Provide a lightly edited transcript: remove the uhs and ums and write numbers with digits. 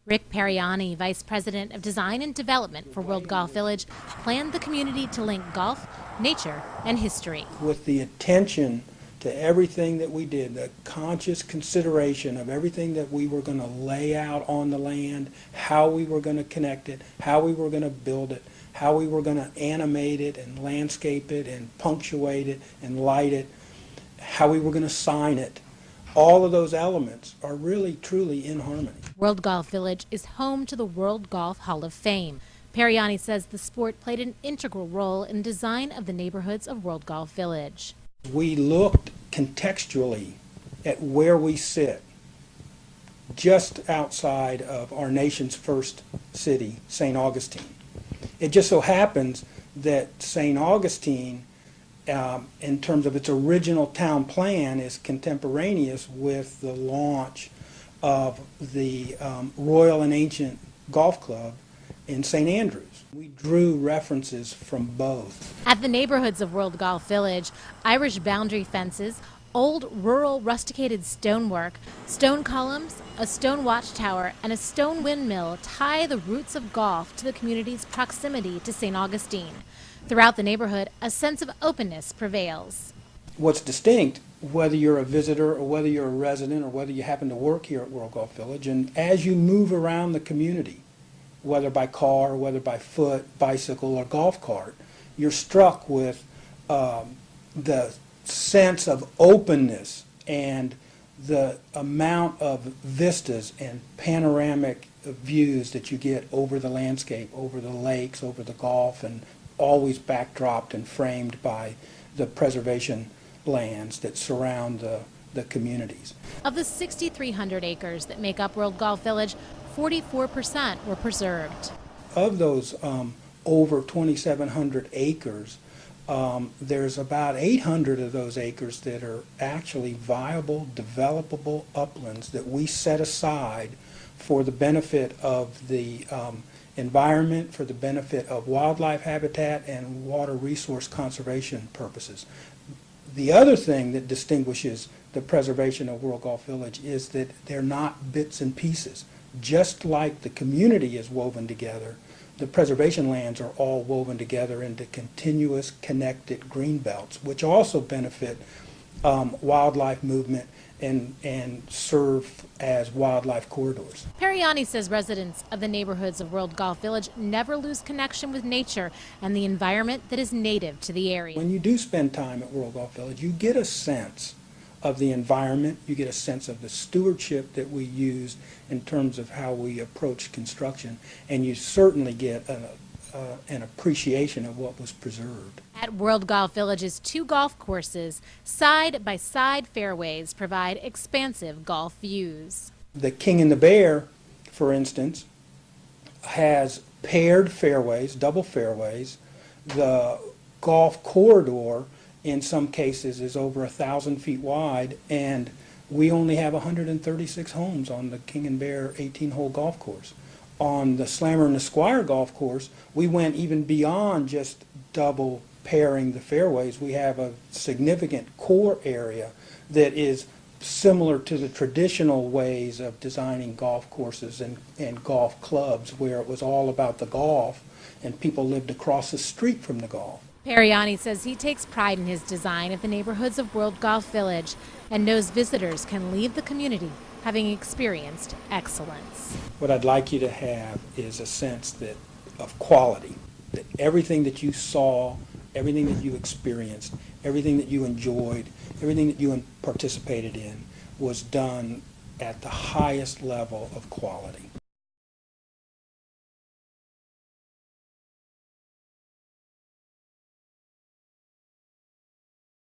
Rick Pariani, Vice President of Design and Development for World Golf Village, planned the community to link golf, nature, and history. With the attention to everything that we did, the conscious consideration of everything that we were going to lay out on the land, how we were going to connect it, how we were going to build it, how we were going to animate it and landscape it and punctuate it and light it, how we were going to sign it. All of those elements are really, truly in harmony. World Golf Village is home to the World Golf Hall of Fame. Pariani says the sport played an integral role in the design of the neighborhoods of World Golf Village. We looked contextually at where we sit just outside of our nation's first city, St. Augustine. It just so happens that St. Augustine, in terms of its original town plan, is contemporaneous with the launch of the Royal and Ancient Golf Club in St. Andrews. We drew references from both. At the neighborhoods of World Golf Village, Irish boundary fences, old rural rusticated stonework, stone columns, a stone watchtower, and a stone windmill tie the roots of golf to the community's proximity to St. Augustine. Throughout the neighborhood, a sense of openness prevails. What's distinct, whether you're a visitor or whether you're a resident or whether you happen to work here at World Golf Village, and as you move around the community, whether by car, whether by foot, bicycle, or golf cart, you're struck with the sense of openness and the amount of vistas and panoramic views that you get over the landscape, over the lakes, over the Gulf, and always backdropped and framed by the preservation lands that surround the communities. Of the 6,300 acres that make up World Golf Village, 44% were preserved. Of those over 2,700 acres, there's about 800 of those acres that are actually viable, developable uplands that we set aside for the benefit of the environment, for the benefit of wildlife habitat and water resource conservation purposes. The other thing that distinguishes the preservation of World Golf Village is that they're not bits and pieces. Just like the community is woven together, the preservation lands are all woven together into continuous connected green belts, which also benefit wildlife movement and serve as wildlife corridors. Pariani says residents of the neighborhoods of World Golf Village never lose connection with nature and the environment that is native to the area. When you do spend time at World Golf Village, you get a sense of the environment, you get a sense of the stewardship that we use in terms of how we approach construction, and you certainly get an appreciation of what was preserved. At World Golf Village's 2 golf courses, side-by-side fairways provide expansive golf views. The King and the Bear, for instance, has paired fairways, double fairways. The golf corridor in some cases is over 1,000 feet wide, and we only have 136 homes on the King and Bear 18-hole golf course. On the Slammer and the Squire golf course, we went even beyond just double pairing the fairways. We have a significant core area that is similar to the traditional ways of designing golf courses and golf clubs, where it was all about the golf and people lived across the street from the golf. Pariani says he takes pride in his design of the neighborhoods of World Golf Village and knows visitors can leave the community having experienced excellence. What I'd like you to have is a sense of quality, that everything that you saw, everything that you experienced, everything that you enjoyed, everything that you participated in was done at the highest level of quality.